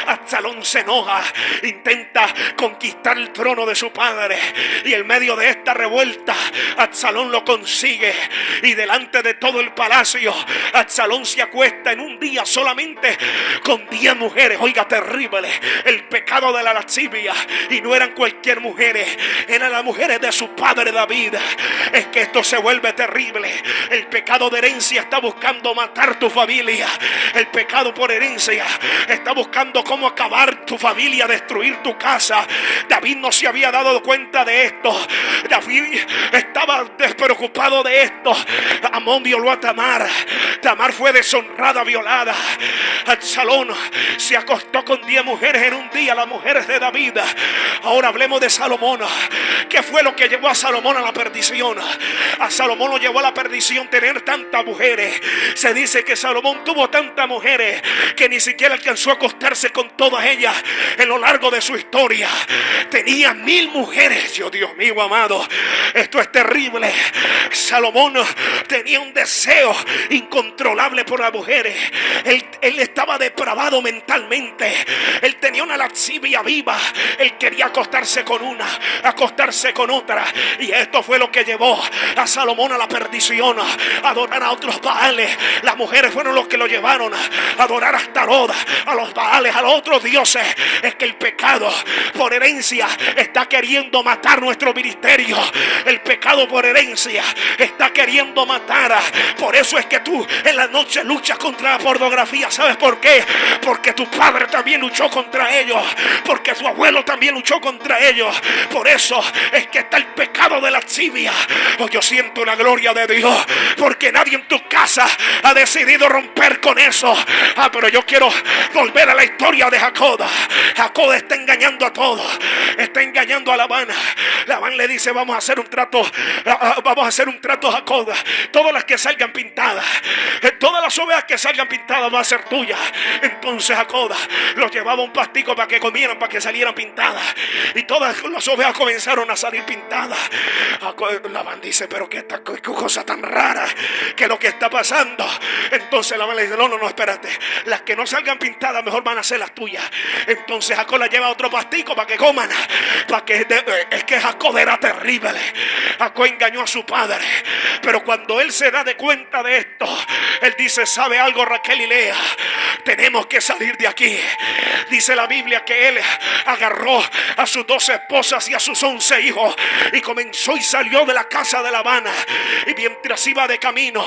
Absalón se enoja, intenta conquistar el trono de su padre, y en medio de esta revuelta Absalón lo consigue, y delante de todo el palacio Absalón se acuesta en un día solamente con 10 mujeres. Oiga, terrible el pecado de la lascivia, y no eran cualquier mujeres, eran las mujeres de su padre David. Es que esto se vuelve terrible. El pecado de herencia está buscando matar tu familia. El pecado por herencia está buscando cómo acabar tu familia, destruir tu casa. David no se había dado cuenta de esto. David estaba despreocupado de esto. Amón violó a Tamar. Tamar fue deshonrada, violada. Absalón se acostó con 10 mujeres en un día, las mujeres de David. Ahora hablemos de Salomón. ¿Qué fue lo que llevó a Salomón a la perdición? A Salomón lo llevó a la perdición tener tantas mujeres. Se dice que Salomón tuvo tantas mujeres que ni siquiera alcanzó a acostarse con todas ellas en lo largo de su historia. Tenía 1000 mujeres. Dios mío amado, esto es terrible. Salomón tenía un deseo incontrolable por las mujeres. Él estaba depravado mentalmente. Él tenía una lascivia viva. Él quería acostarse con una, acostarse con otra, y esto fue lo que llevó a Salomón a la perdición, a adorar a otros baales. Las mujeres fueron los que lo llevaron a adorar a Astarot, a los baales, a los otros dioses. Es que el pecado por herencia está queriendo matar nuestro ministerio. El pecado por herencia está queriendo matar. Por eso es que tú en la noche luchas contra la pornografía. ¿Sabes por qué? Porque tu padre también luchó contra ellos, porque tu abuelo también luchó contra ellos. Por eso es que está el pecado de la lascivia. Oh, yo siento la gloria de Dios, porque nadie en tu casa ha decidido romper con eso. Pero yo quiero volver a la historia de Jacob. Jacob está engañando a todos, está engañando a Labán. Labán le dice: vamos a hacer un trato, Jacob. Todas las que salgan pintadas, todas las ovejas que salgan pintadas van a ser tuyas. Entonces Jacob los llevaba un pastico para que comieran, para que salieran pintadas, y todas las ovejas comenzaron a salir pintadas. Labán dice: pero qué cosa tan rara, que lo que está pasando. Entonces Labán le dice: no, espérate, las que no salgan pintadas mejor van a ser las tuyas. Entonces Jacob la lleva a otro pastico para que coman, es que Jacob era terrible. Jacob engañó a su padre, pero cuando él se da de cuenta de esto, él dice: ¿sabe algo, Raquel y Lea? Tenemos que salir de aquí. Dice la Biblia que él agarró a sus 2 esposas y a sus 11 hijos y comenzó y salió de la casa de Labán. Y mientras iba de camino,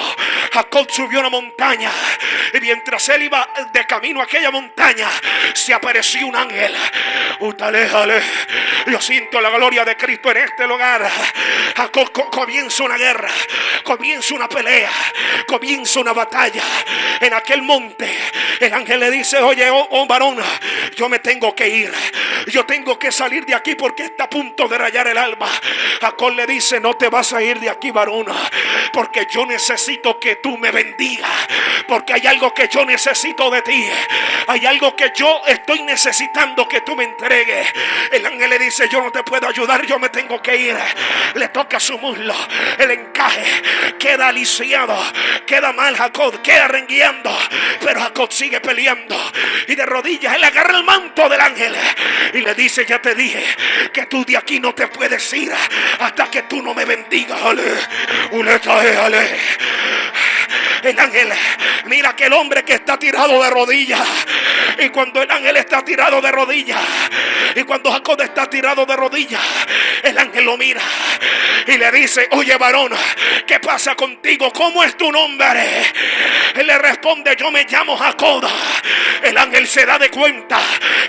Jacob subió una montaña, y mientras él iba de camino a aquella montaña, se apareció un ángel. Utalejale. Yo siento la gloria de Cristo en este lugar. Jacob comienza una guerra, comienza una pelea, comienza una batalla en aquel monte. El ángel le dice: oye, oh varón, yo me tengo que ir, yo tengo que salir de aquí porque está a punto de rayar el alba. Jacob le dice: no te vas a ir de aquí, varón, porque yo necesito que tú me bendigas, porque hay algo que yo necesito de ti, hay algo que yo estoy necesitando que tú me entregues. El ángel le dice: yo no te puedo ayudar, yo me tengo que ir. Le toca su muslo, el encaje, queda lisiado, queda mal Jacob, queda rengueando, pero Jacob sigue peleando, y de rodillas él agarra el manto del ángel y le dice: ya te dije que tú de aquí no te puedes ir hasta que tú no me bendigas. El ángel mira aquel hombre que está tirado de rodillas. Y cuando el ángel está tirado de rodillas, y cuando Jacob está tirado de rodillas, el ángel lo mira y le dice: oye, varón, ¿qué pasa contigo? ¿Cómo es tu nombre? Él le responde: yo me llamo Jacob. El ángel se da de cuenta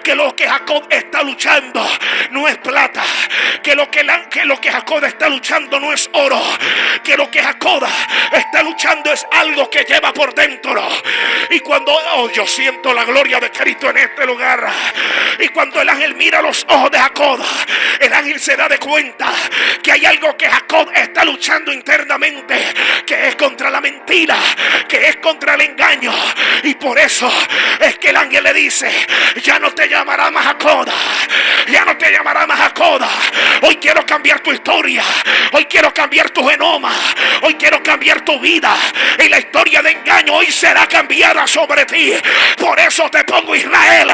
que lo que Jacob está luchando no es plata, que lo que Jacob está luchando no es oro, que lo que Jacob está luchando es algo que lleva por dentro. Y cuando yo siento la gloria de Cristo en este lugar, y cuando el ángel mira los ojos de Jacob, el ángel se da de cuenta que hay algo que Jacob está luchando internamente, que es contra la mentira, que es contra el engaño. Y por eso es que el ángel le dice: ya no te llamará más Jacob, ya no te llamará más Jacob. Hoy quiero cambiar tu historia, hoy quiero cambiar tu genoma, hoy quiero cambiar tu vida, y la historia de engaño hoy será cambiada sobre ti. Por eso te pongo Israel,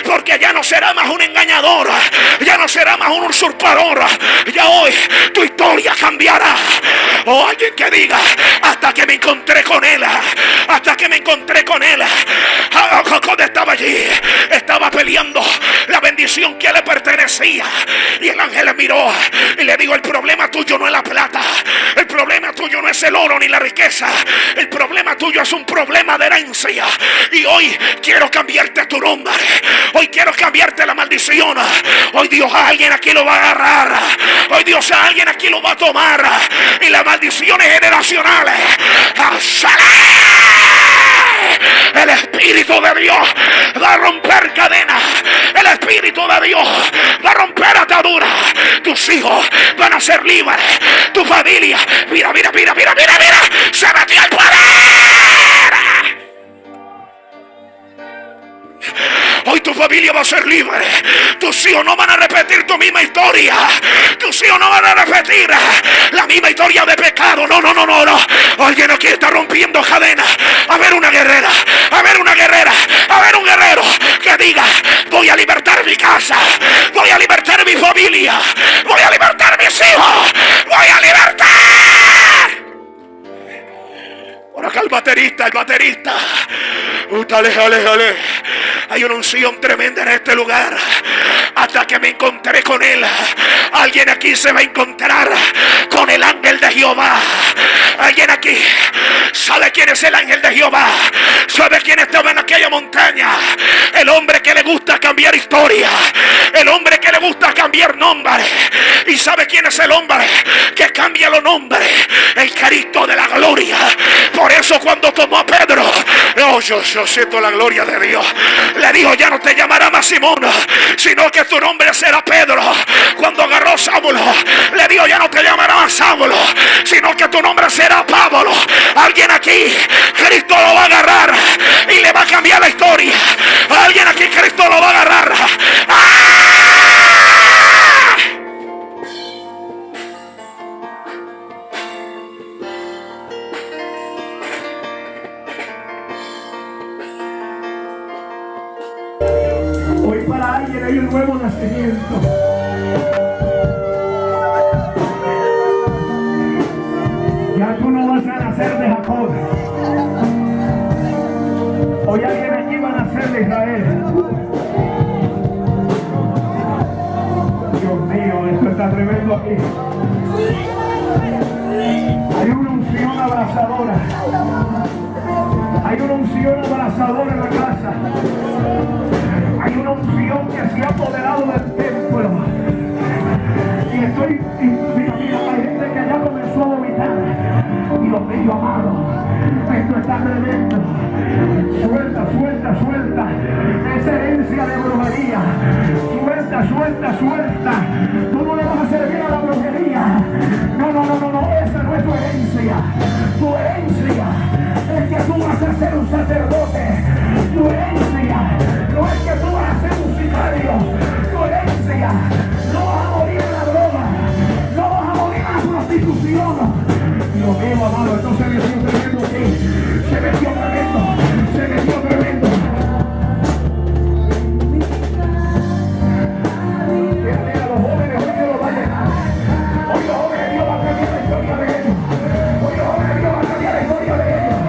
porque ya no será más un engañador, ya no será más un usurpador, ya hoy tu historia cambiará. O alguien que diga: hasta que me encontré con él, hasta que me encontré con él. Jacob estaba allí, estaba peleando la bendición que le pertenecía, y el ángel le miró y le dijo: el problema tuyo no es la plata, el problema tuyo no es el oro ni la riqueza, el problema tuyo es un problema de herencia. Y hoy quiero cambiarte tu nombre, hoy quiero cambiarte la maldición. Hoy Dios a alguien aquí lo va a agarrar, hoy Dios a alguien aquí lo va a tomar, y las maldiciones generacionales el Espíritu de Dios va a romper cadenas, el Espíritu de Dios va a romper ataduras. Tus hijos van a ser libres, tu familia, mira, se metió el poder. Hoy tu familia va a ser libre. Tus hijos no van a repetir tu misma historia. Tus hijos no van a repetir la misma historia de pecado. No. Alguien aquí está rompiendo cadenas. A ver una guerrera, a ver una guerrera, a ver un guerrero que diga: voy a libertar mi casa, voy a libertar mi familia, voy a libertar mis hijos, voy a libertar. Por acá el baterista. Aléjale. Hay una unción tremenda en este lugar. Hasta que me encontré con él. Alguien aquí se va a encontrar con el ángel de Jehová. Alguien aquí sabe quién es el ángel de Jehová. Sabe quién estaba en aquella montaña. El hombre que le gusta cambiar historia, el hombre que le gusta cambiar nombres. Y sabe quién es el hombre que cambia los nombres: el Cristo de la gloria. Por eso cuando tomó a Pedro, yo siento la gloria de Dios. Le dijo: ya no te llamará más Simón, sino que tu nombre será Pedro. Cuando agarró a Saulo, le dijo: ya no te llamará más Saulo, sino que tu nombre será Pablo. Alguien aquí, Cristo lo va a agarrar y le va a cambiar la historia. Alguien aquí, Cristo lo va a agarrar. Hoy para alguien hay un nuevo nacimiento. Ya tú no vas a nacer de Jacob. Hoy alguien aquí va a nacer de Israel. Dios mío, esto está tremendo aquí. Hay una unción abrazadora. Hay una unción abrazadora en la casa. Hay una unción que se ha apoderado del templo. Y mira, hay gente que ya comenzó a vomitar. Dios mío amado, esto está tremendo. Suelta esa herencia de brujería. Suelta. Tú no le vas a servir a la brujería. No, esa no es tu herencia. Tu herencia es que tú vas a ser un sacerdote. Tu herencia no es que tú vas a ser un sicario. Tu herencia no vas a morir en la droga, no vas a morir en la prostitución. Dios mío amado, esto se metió tremendo aquí. Se metió tremendo. Mira, los jóvenes hoy Dios los va a llenar. Hoy los jóvenes Dios va a cambiar la historia de ellos. Hoy los jóvenes Dios va a cambiar la historia de ellos.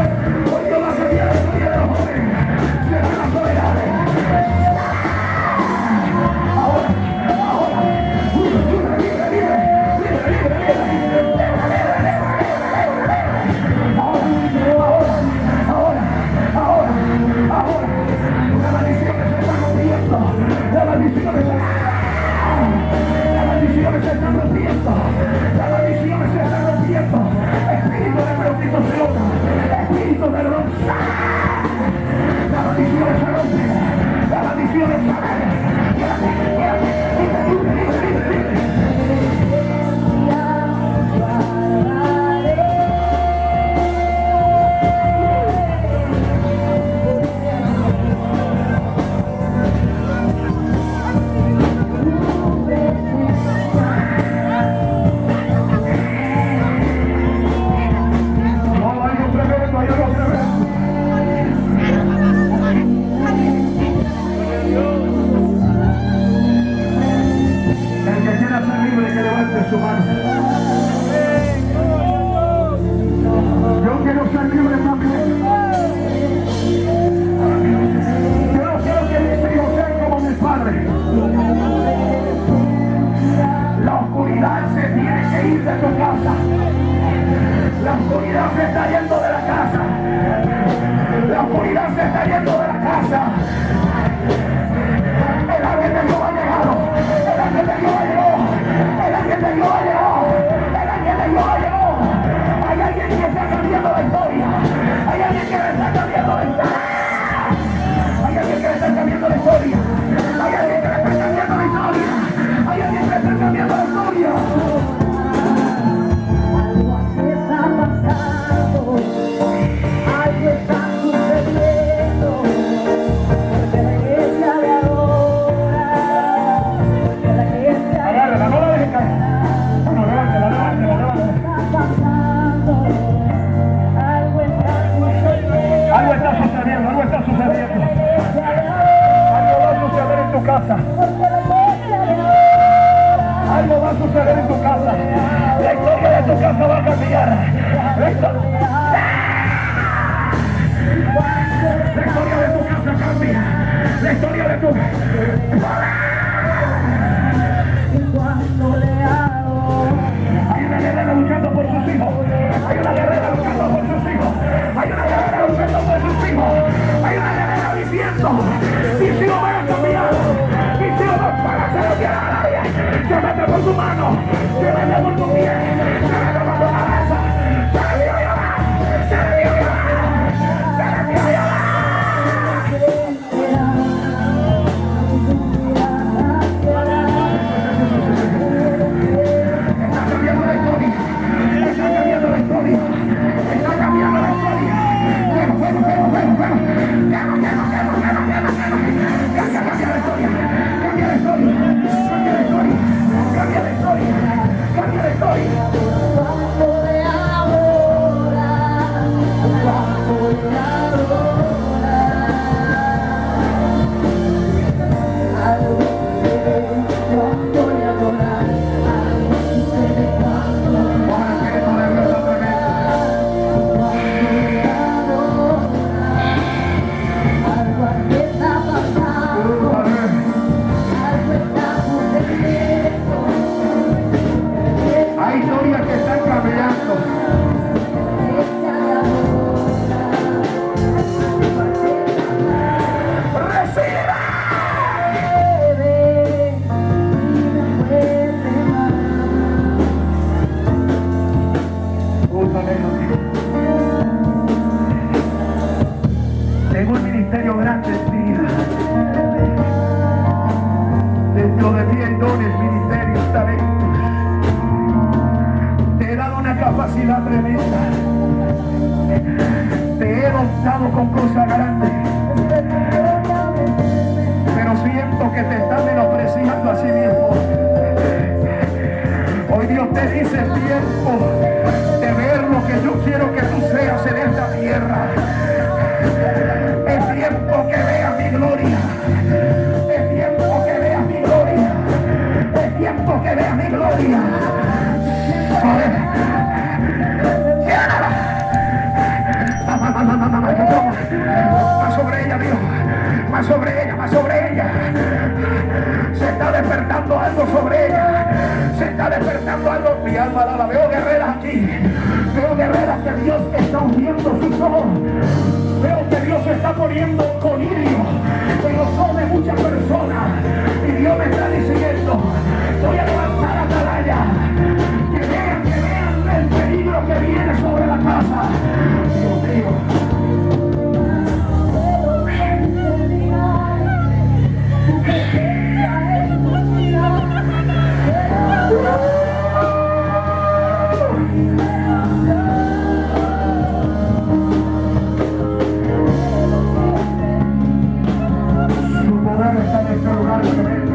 poder está en este lugar tremendo.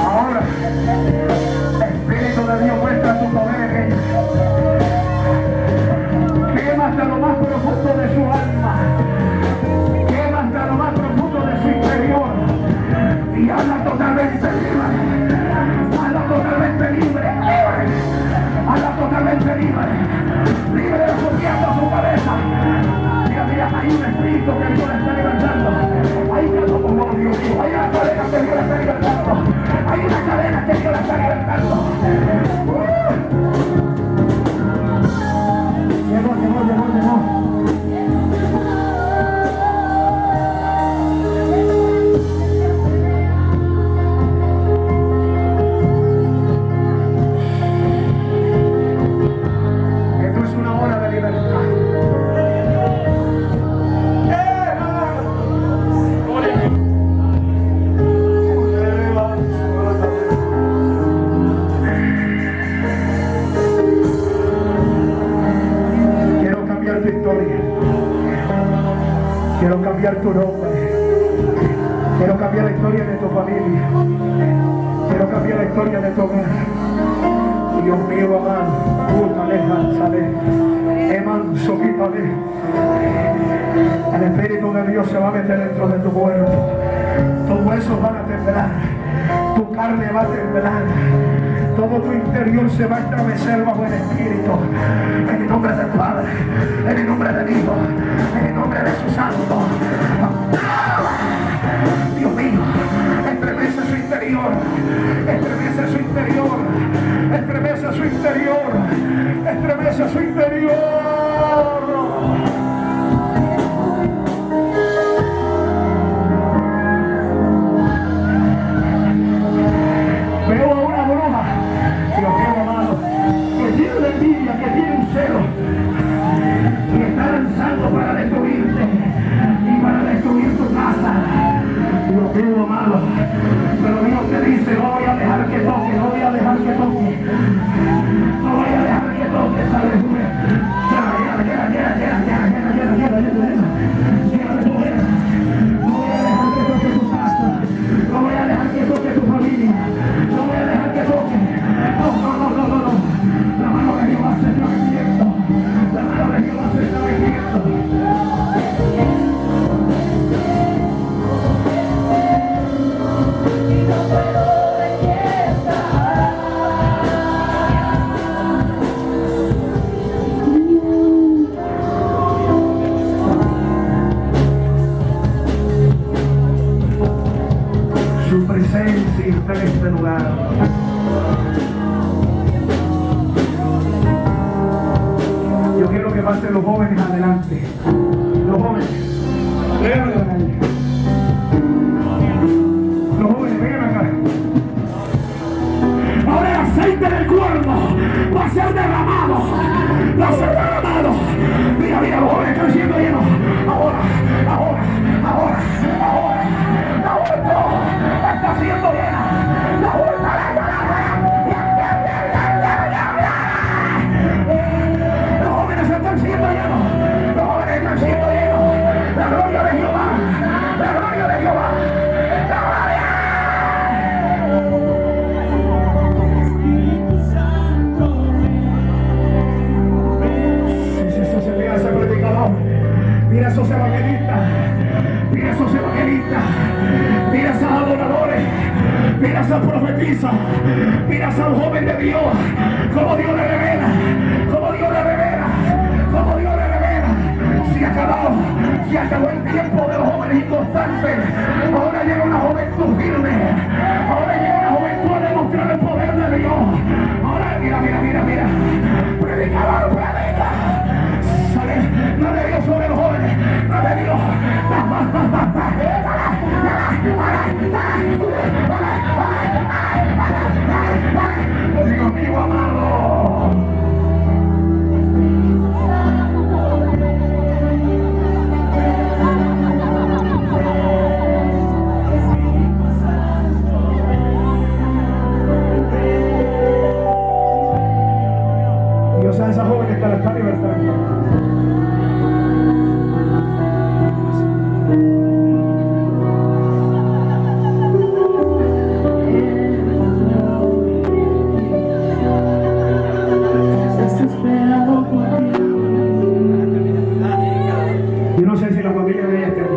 Ahora, Espíritu de Dios, muestra tu poder en ella. Quema hasta lo más profundo de su alma. Quema hasta lo más profundo de su interior. Y hazla totalmente libre. Hazla totalmente libre. Hazla totalmente libre. Libre de su pies a su cabeza. Mira, mira, hay un espíritu que Dios le está libertando. Hay un Dios mío. Hay una cadena que Dios le está libertando. Hay una cadena que Dios le está libertando. Llegó. Esto es una hora de libertad. Quiero cambiar tu historia. Quiero cambiar tu nombre. Quiero cambiar la historia de tu familia. Quiero cambiar la historia de tu hogar. Dios mío, amado, el Espíritu de Dios se va a meter dentro de tu cuerpo. Tus huesos van a temblar, tu carne va a temblar, todo tu interior se va a estremecer bajo el Espíritu. En el nombre del Padre, en el nombre del Hijo, en el nombre de su Santo. Dios mío, estremece su interior, estremece su interior, estremece su interior, estremece su interior. Veo a una bruja, Dios mío amado, que tiene una envidia, que tiene un celo, y está lanzando para destruirte y para destruir tu casa. Dios mío amado, pero Dios te dice, no voy a dejar que toque, no voy a dejar que toque, no voy a dejar que toque esta lejura. No voy a dejar que toque tu familia, no voy a dejar que toque. No. La mano de Jehová se está metiendo, la mano de Jehová se está metiendo. Su presencia está en este lugar. Yo quiero que pasen los jóvenes adelante. Los jóvenes, vengan adelante. Los jóvenes, vengan acá. Ahora el aceite del cuerno va a ser derramado. Va a ser derramado. Mira, los jóvenes están siendo llenos. Ahora. La vuelta está siendo llena. La vuelta. Los jóvenes están siendo llenos. Los jóvenes están siendo llenos. La gloria de Jehová. La gloria de Jehová. La gloria. Sí, mira ese predicador. Mira esos evangelistas. Mira esos evangelistas, mira esos adoradores, mira esa profetisa, mira ese joven de Dios, como Dios le revela, como Dios le revela, como Dios le revela. Se acabó el tiempo de los jóvenes inconstantes. Ahora llega una juventud firme, ahora llega una juventud a demostrar el poder de Dios. Ahora mira, predicador, predica. No de Dios sobre los jóvenes, no de Dios. Dios mío amado. los jóvenes que la están libertando. Yo no sé si la familia de ella está aquí.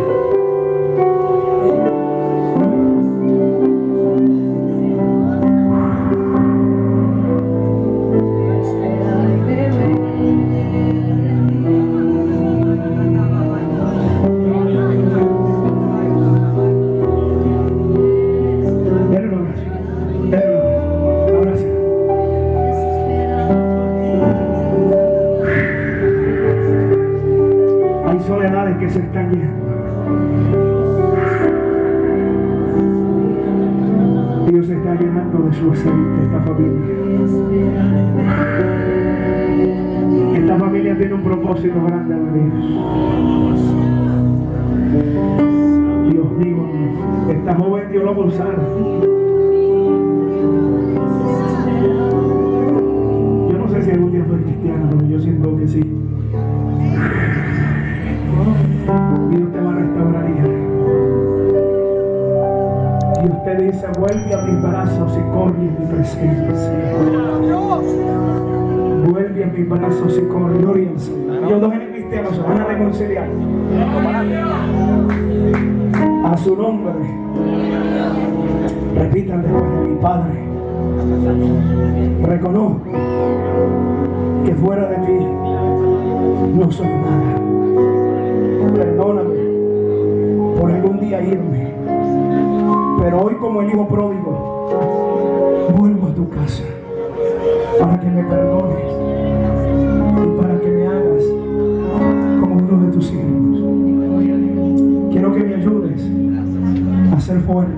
Soledades que se están llenando. Dios está llenando de su aceite esta familia. Esta familia tiene un propósito grande de Dios. Dios mío, esta joven Dios lo va a usar. Yo no sé si algún día fue cristiana, pero yo siento que sí. Dios te va a restaurar, hija. Dios te dice: vuelve a mis brazos y corre en mi presencia. Vuelve a mis brazos y corre. Gloria al Señor. Ellos dos eran cristianos, se van a reconciliar. A su nombre. Repitan después de mi Padre. Reconozco que fuera de ti no soy nada. Perdóname por algún día irme, pero hoy, como el hijo pródigo, vuelvo a tu casa para que me perdones y para que me hagas como uno de tus siervos. Quiero que me ayudes a ser fuerte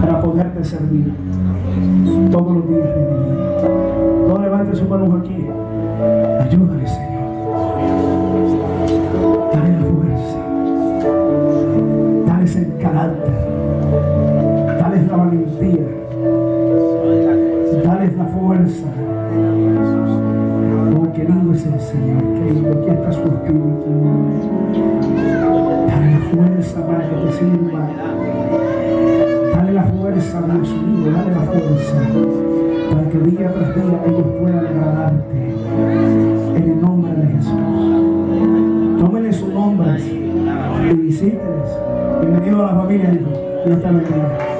para poderte servir todos los días de mi vida. No levante sus manos aquí. Ayúdale, Señor. Dale la fuerza, dales el carácter, dales la valentía, dales la fuerza. Oh, qué lindo es el Señor, qué lindo. Aquí está su espíritu. Dale la fuerza para que te sirva. Dale la fuerza, Dios mío, dale la fuerza para que día tras día ellos puedan agradarte. En el nombre de Jesús. Tómenle sus nombres y visítenles. Bienvenido a la familia, hijo. Dios te bendiga.